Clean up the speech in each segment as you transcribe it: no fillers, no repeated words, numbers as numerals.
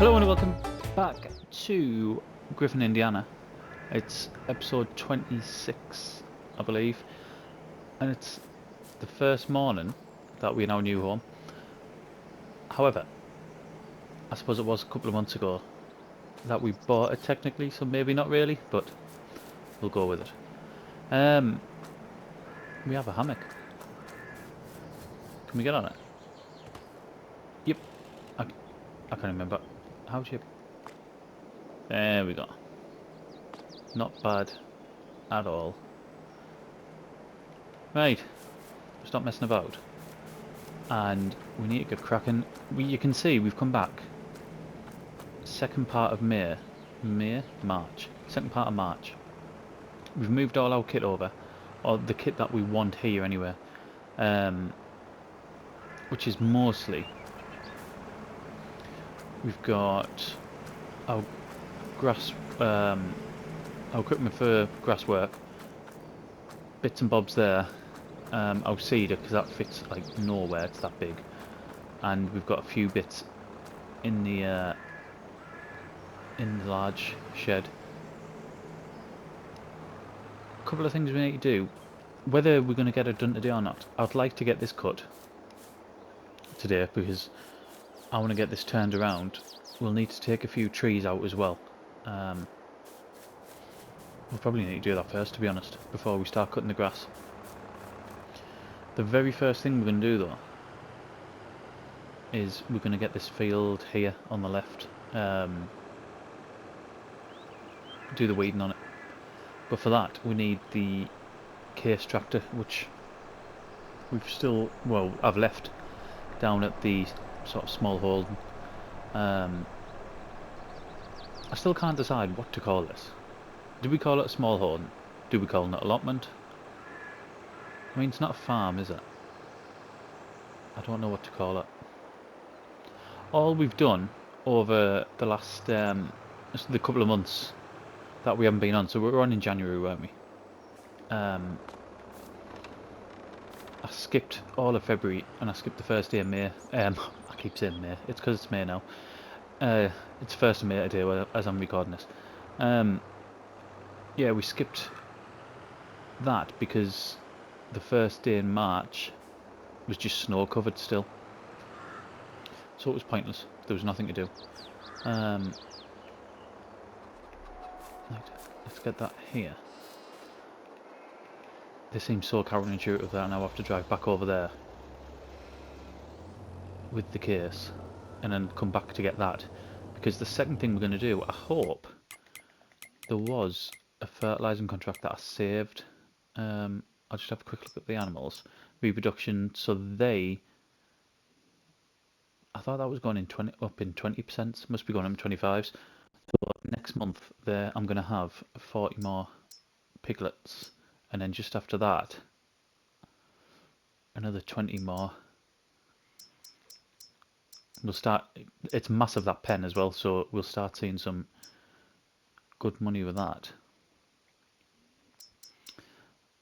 Hello and welcome back to Griffin, Indiana. It's episode 26, I believe, and it's the first morning that we're in our new home. However, I suppose it was a couple of months ago that we bought it technically, so maybe not really, but we'll go with it. We have a hammock. Can we get on it? Yep. I can't remember. How'd you... There we go. Not bad at all. Right. Stop messing about. And we need to get cracking. You can see we've come back. Second part of March. Second part of March. We've moved all our kit over, or the kit that we want here anyway, which is mostly we've got our grass, our equipment for grass work, bits and bobs there. Our seeder, because that fits like nowhere, it's that big, and we've got a few bits in the large shed. A couple of things we need to do, whether we're going to get it done today or not. I'd like to get this cut today because I want to get this turned around. We'll need to take a few trees out as well. We'll probably need to do that first, to be honest, before we start cutting the grass. The very first thing we're going to do though is we're going to get this field here on the left, do the weeding on it. But for that we need the case tractor, which I've left down at the sort of small Holden. I still can't decide what to call this. Do we call it a small Holden? Do we call it an allotment? I mean, it's not a farm, is it? I don't know what to call it. All we've done over the last the couple of months that we haven't been on, so we were on in January, weren't we? I skipped all of February and I skipped the first day of May. I keep saying May, it's because it's May now. It's 1st of May today as I'm recording this. Yeah, we skipped that because the first day in March was just snow covered still, so it was pointless. There was nothing to do. Right, let's get that here. This seems so counterintuitive that I now have to drive back over there with the case and then come back to get that, because the second thing we're going to do, I hope there was a fertilising contract that I saved. I'll just have a quick look at the animals reproduction. So I thought that was going in up in 20%. Must be going up in 25s. So next month there I'm going to have 40 more piglets, and then just after that another 20 more. We'll start. It's massive, that pen as well, so we'll start seeing some good money with that.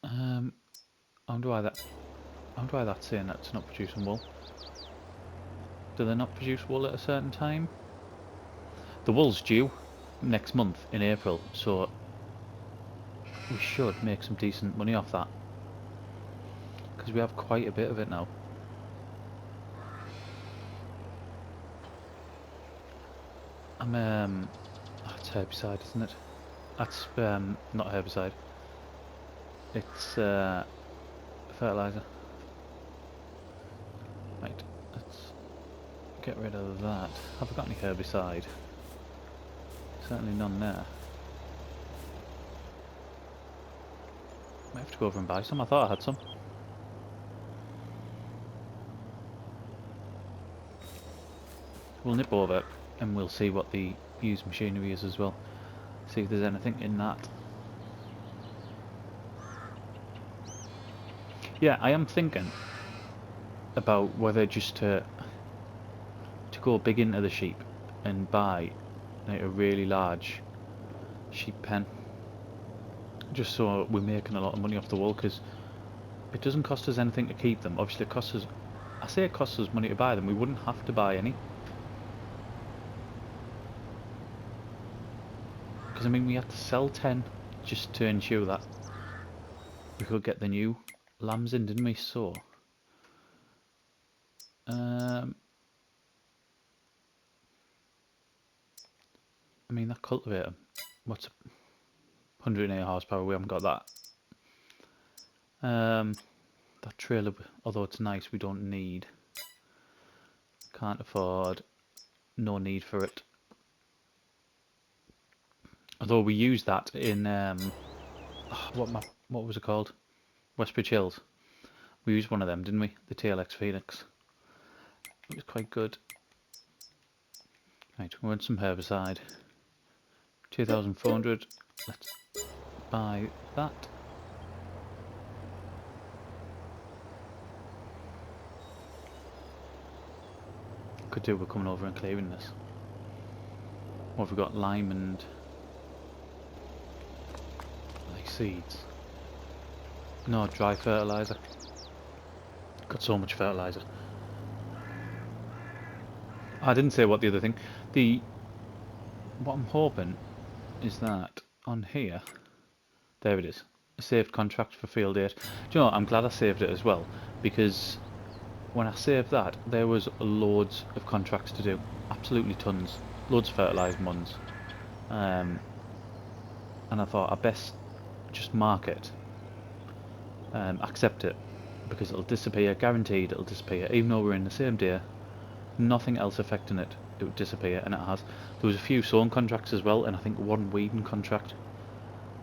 I wonder why that's saying that it's not producing wool. Do they not produce wool at a certain time? The wool's due next month in April, so we should make some decent money off that, because we have quite a bit of it now. It's herbicide, isn't it? That's not herbicide. It's fertilizer. Right, let's get rid of that. Have I got any herbicide? Certainly none there. Might have to go over and buy some. I thought I had some. We'll nip over and we'll see what the used machinery is as well. See if there's anything in that. Yeah, I am thinking about whether just to go big into the sheep and buy like a really large sheep pen, just so we're making a lot of money off the wool, because it doesn't cost us anything to keep them. Obviously it costs us, I say it costs us money to buy them, we wouldn't have to buy any. Because I mean, we had to sell 10 just to ensure that we could get the new lambs in, didn't we? So, I mean, that cultivator, what's 108 horsepower? We haven't got that. That trailer, although it's nice, we don't need. Can't afford. No need for it. Although we used that in what was it called? Westbridge Hills. We used one of them, didn't we? The TLX Phoenix. It was quite good. Right, we want some herbicide. 2,400. Let's buy that. Could do with coming over and clearing this. What have we got? Lime and like seeds. No, dry fertilizer. Got so much fertilizer. I didn't say what the other thing. What I'm hoping is that on here, there it is. A saved contract for field 8. Do you know what? I'm glad I saved it as well, because when I saved that, there was loads of contracts to do. Absolutely tons. Loads of fertilising ones. And I thought I best just mark it. Accept it. Because it'll disappear. Guaranteed it'll disappear. Even though we're in the same day. Nothing else affecting it. It would disappear, and it has. There was a few sowing contracts as well, and I think one weeding contract.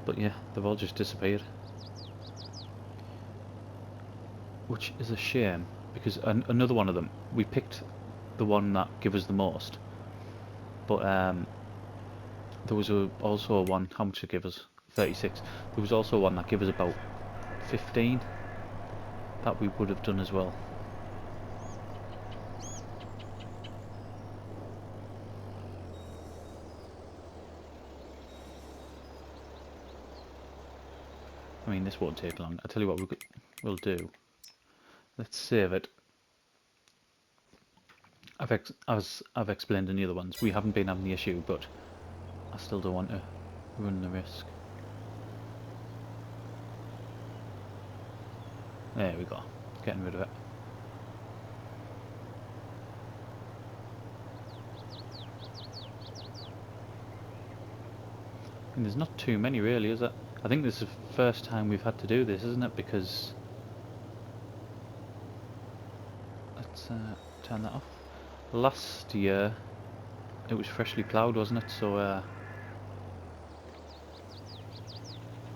But yeah, they've all just disappeared. Which is a shame, because another one of them, we picked the one that gave us the most. But there was also one, how much did it give us? 36. There was also one that gave us about 15. That we would have done as well. I mean, this won't take long. I'll tell you what we'll do. Let's save it. As I've explained in the other ones, we haven't been having the issue, but I still don't want to run the risk. There we go. Getting rid of it. And there's not too many really, is it? I think this is the first time we've had to do this, isn't it? Because let's turn that off. Last year it was freshly ploughed, wasn't it? So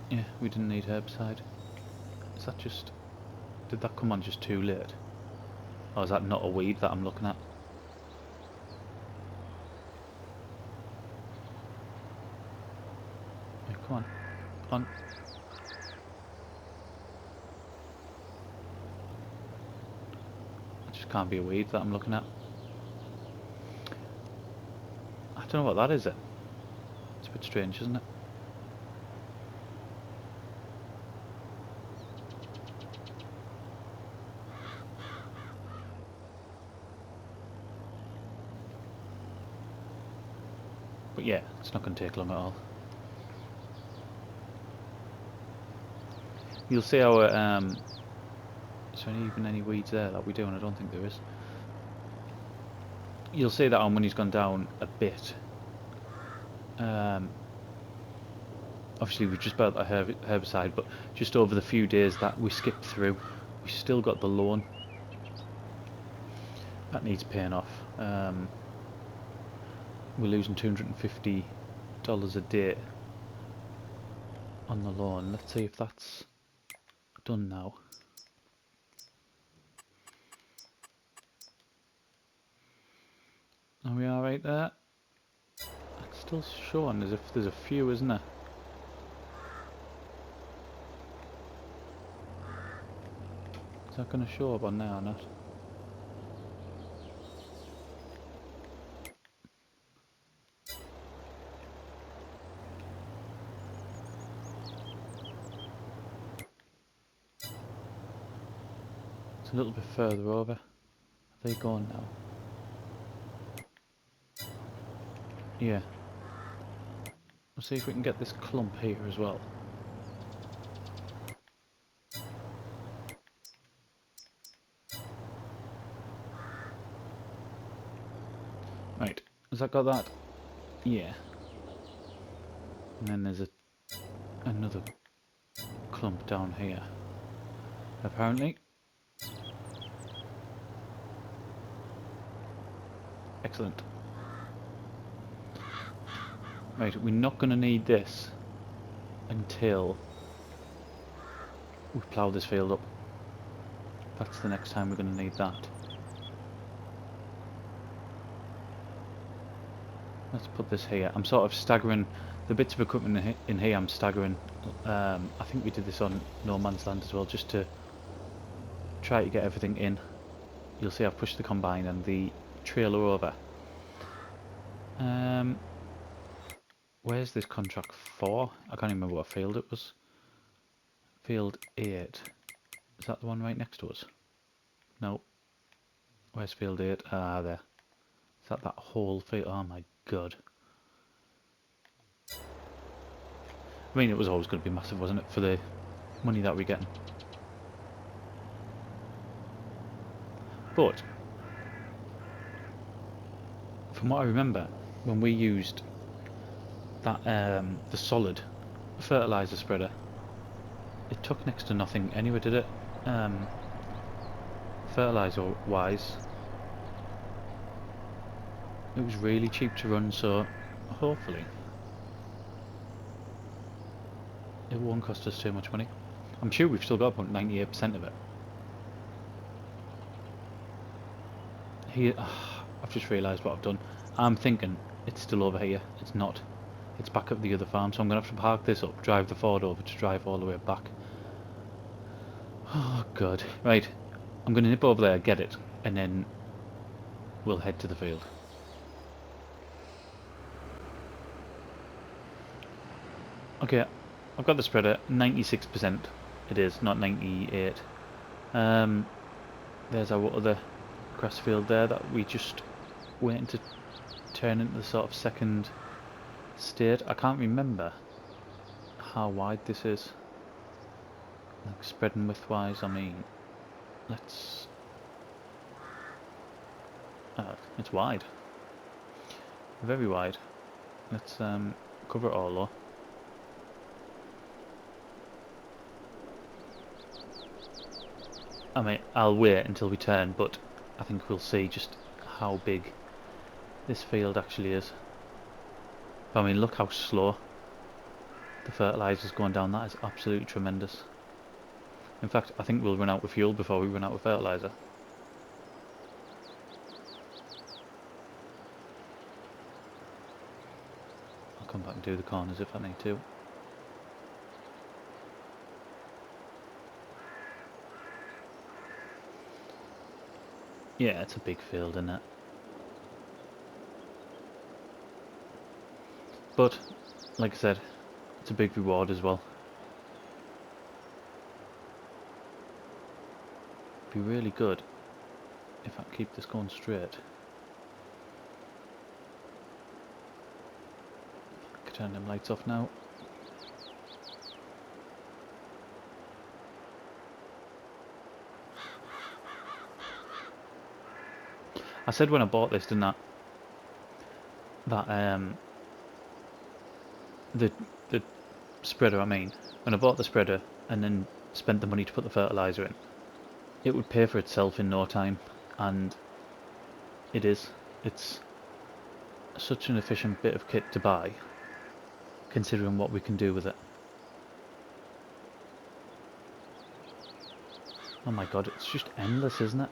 yeah, we didn't need herbicide. Is that just... did that come on just too late? Or is that not a weed that I'm looking at? Yeah, come on. On. It just can't be a weed that I'm looking at. I don't know what that is. It's a bit strange, isn't it? But yeah, it's not going to take long at all. You'll see how is there even any weeds there that we do, and I don't think there is. You'll see that our money's gone down a bit. Obviously we've just bought a herbicide, but just over the few days that we skipped through, we still got the loan. That needs paying off. We're losing $250 a day on the loan. Let's see if that's done now. Are we alright there? It's still showing as if there's a few, isn't there? Is that going to show up on there or not? It's a little bit further over. Are they gone now? Yeah. We'll see if we can get this clump here as well. Right, has that got that? Yeah. And then there's another clump down here, apparently. Excellent. Right, we're not going to need this until we plough this field up. That's the next time we're going to need that. Let's put this here. I'm sort of staggering the bits of equipment in here. I'm staggering. I think we did this on No Man's Land as well, just to try to get everything in. You'll see I've pushed the combine and the trailer over. Where's this contract for? I can't even remember what field it was. Field 8. Is that the one right next to us? No. Where's field 8? Ah, there. Is that whole field? Oh my god. I mean, it was always going to be massive, wasn't it, for the money that we're getting? But from what I remember, when we used that the solid fertilizer spreader, it took next to nothing anyway, did it? Fertilizer wise, it was really cheap to run, so hopefully it won't cost us too much money. I'm sure we've still got about 98% of it. Here, I've just realised what I've done. I'm thinking it's still over here. It's not. It's back at the other farm, so I'm going to have to park this up, drive the Ford over to drive all the way back. Oh god. Right, I'm going to nip over there, get it, and then we'll head to the field. Okay, I've got the spreader, 96% it is, not 98. There's our other grass field there that we just waiting to turn into the sort of second state. I can't remember how wide this is, like spreading width-wise. I mean, let's... it's wide. Very wide. Let's cover it all though. I mean, I'll wait until we turn, but I think we'll see just how big this field actually is. I mean, look how slow the fertilizer's going down. That is absolutely tremendous. In fact, I think we'll run out of fuel before we run out of fertilizer. I'll come back and do the corners if I need to. Yeah, it's a big field, isn't it? But, like I said, it's a big reward as well. Be really good if I keep this going straight. I can turn them lights off now. I said when I bought this, didn't I? That the spreader, I mean, when I bought the spreader and then spent the money to put the fertilizer in, it would pay for itself in no time, and it is. It's such an efficient bit of kit to buy, considering what we can do with it. Oh my god, it's just endless, isn't it?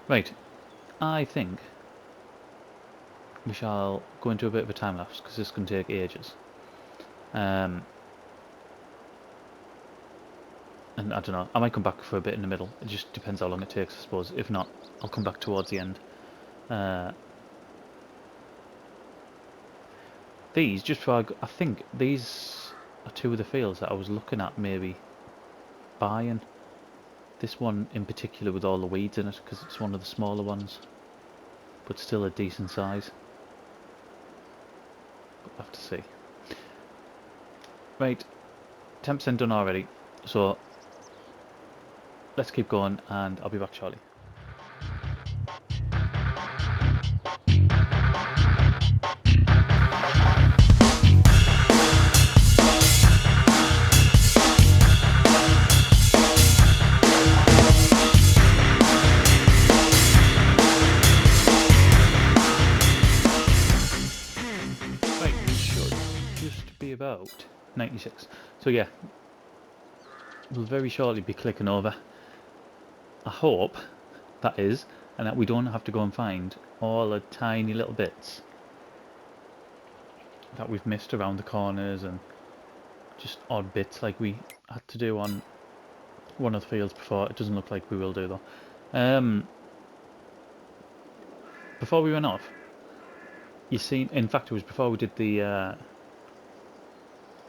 Right, I think we shall go into a bit of a time lapse because this can take ages. And I don't know, I might come back for a bit in the middle. It just depends how long it takes, I suppose. If not, I'll come back towards the end. These, just for, I think these are two of the fields that I was looking at maybe buying. This one in particular with all the weeds in it, because it's one of the smaller ones, but still a decent size. have to see. Right, 10% done already, so let's keep going and I'll be back shortly. Right, we should just be about 96. So yeah, we'll very shortly be clicking over. I hope, that is, and that we don't have to go and find all the tiny little bits that we've missed around the corners and just odd bits like we had to do on one of the fields before. It doesn't look like we will do though. Before we went off, you seen, in fact it was before we did the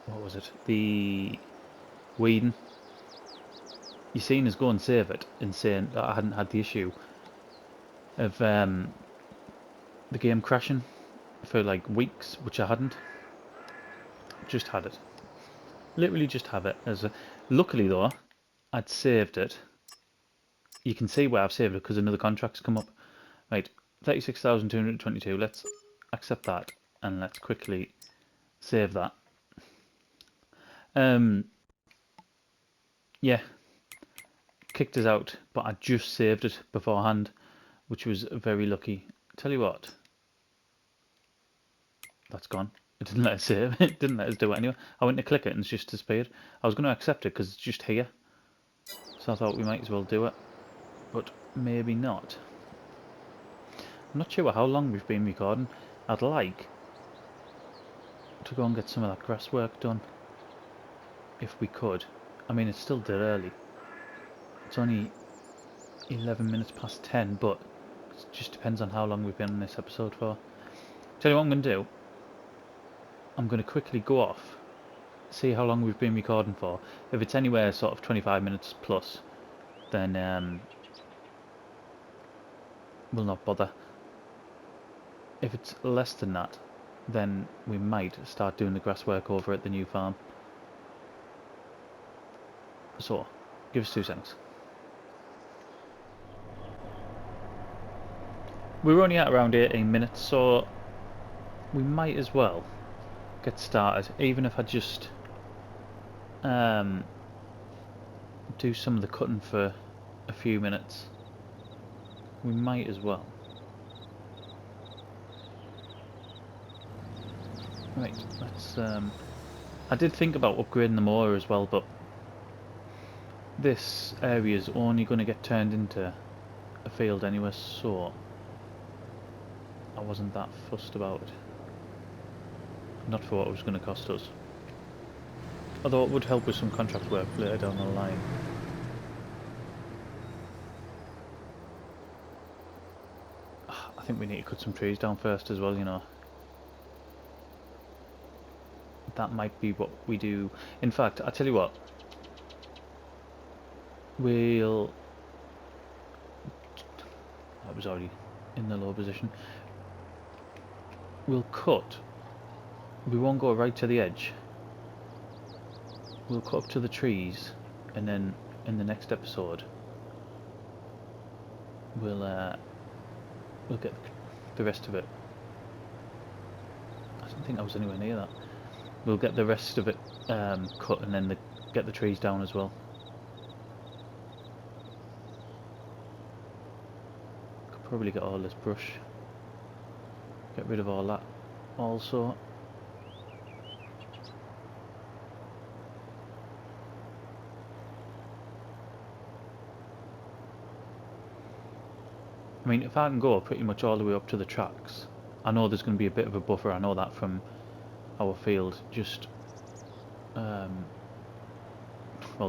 what was it, the weeding, you seen us go and save it and saying that I hadn't had the issue of the game crashing for like weeks, which I hadn't. Just had it, literally just have it as a, luckily though I'd saved it. You can see where I've saved it because another contract's come up. Right, 36,222, let's accept that and let's quickly save that. Yeah, kicked us out, but I just saved it beforehand, which was very lucky. Tell you what, that's gone. It didn't let us save it, didn't let us do it anyway. I went to click it and it's just disappeared. I was going to accept it because it's just here, so I thought we might as well do it, but maybe not. I'm not sure how long we've been recording. I'd like to go and get some of that grass work done, if we could. I mean, it's still dead early. It's only 11 minutes past 10, but it just depends on how long we've been in this episode for. Tell you what I'm going to do. I'm going to quickly go off, see how long we've been recording for. If it's anywhere sort of 25 minutes plus, then we'll not bother. If it's less than that, then we might start doing the grass work over at the new farm. So, give us 2 seconds. We were only at around 18 minutes, so we might as well get started, even if I just do some of the cutting for a few minutes. We might as well. Right, let's I did think about upgrading the mower as well, but this area is only going to get turned into a field anyway, so I wasn't that fussed about it. Not for what it was going to cost us. Although it would help with some contract work later down the line. I think we need to cut some trees down first as well, you know. That might be what we do. In fact, I tell you what. We'll... That was already in the low position. We'll cut. We won't go right to the edge. We'll cut up to the trees, and then in the next episode we'll get the rest of it. I don't think I was anywhere near that. We'll get the rest of it cut, and then get the trees down as well. Could probably get all this brush. Get rid of all that also. I mean, if I can go pretty much all the way up to the tracks, I know there's going to be a bit of a buffer. I know that from our field. Just, well,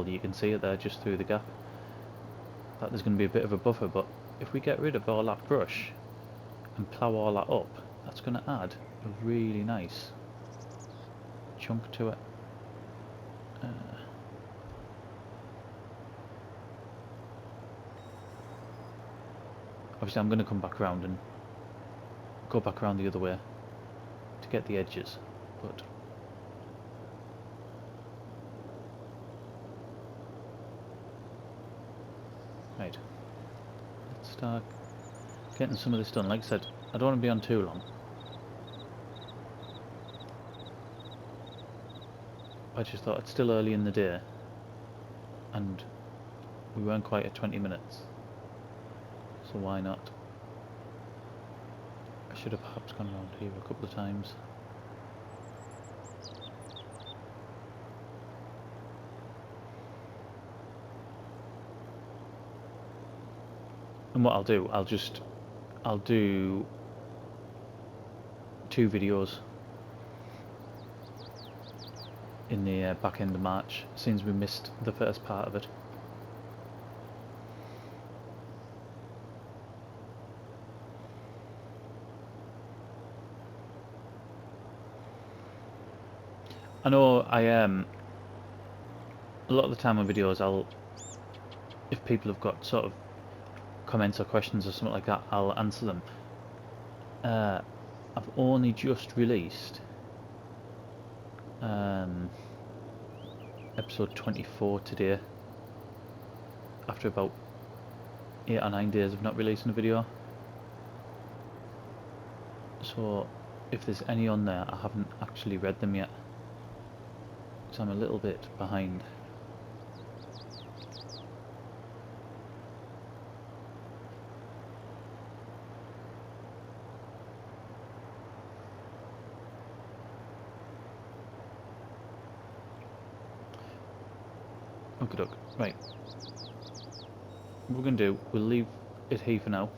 you can see it there just through the gap. That there's going to be a bit of a buffer, but if we get rid of all that brush and plough all that up, that's going to add a really nice chunk to it. Obviously I'm going to come back around and go back around the other way to get the edges. but right. Let's start getting some of this done. Like I said, I don't want to be on too long. I just thought it's still early in the day, and we weren't quite at 20 minutes, so why not? I should have perhaps gone around here a couple of times. And what I'll do, I'll do 2 videos in the back end of March, since we missed the first part of it. I know a lot of the time on videos, if people have got sort of comments or questions or something like that, I'll answer them. I've only just released episode 24 today, after about 8 or 9 days of not releasing a video. So if there's any on there, I haven't actually read them yet, so I'm a little bit behind. Okay, doke. Right. What we're going to do, we'll leave it here for now.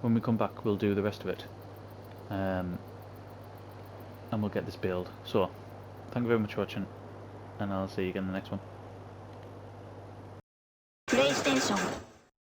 When we come back, we'll do the rest of it. And we'll get this build. So, thank you very much for watching, and I'll see you again in the next one. PlayStation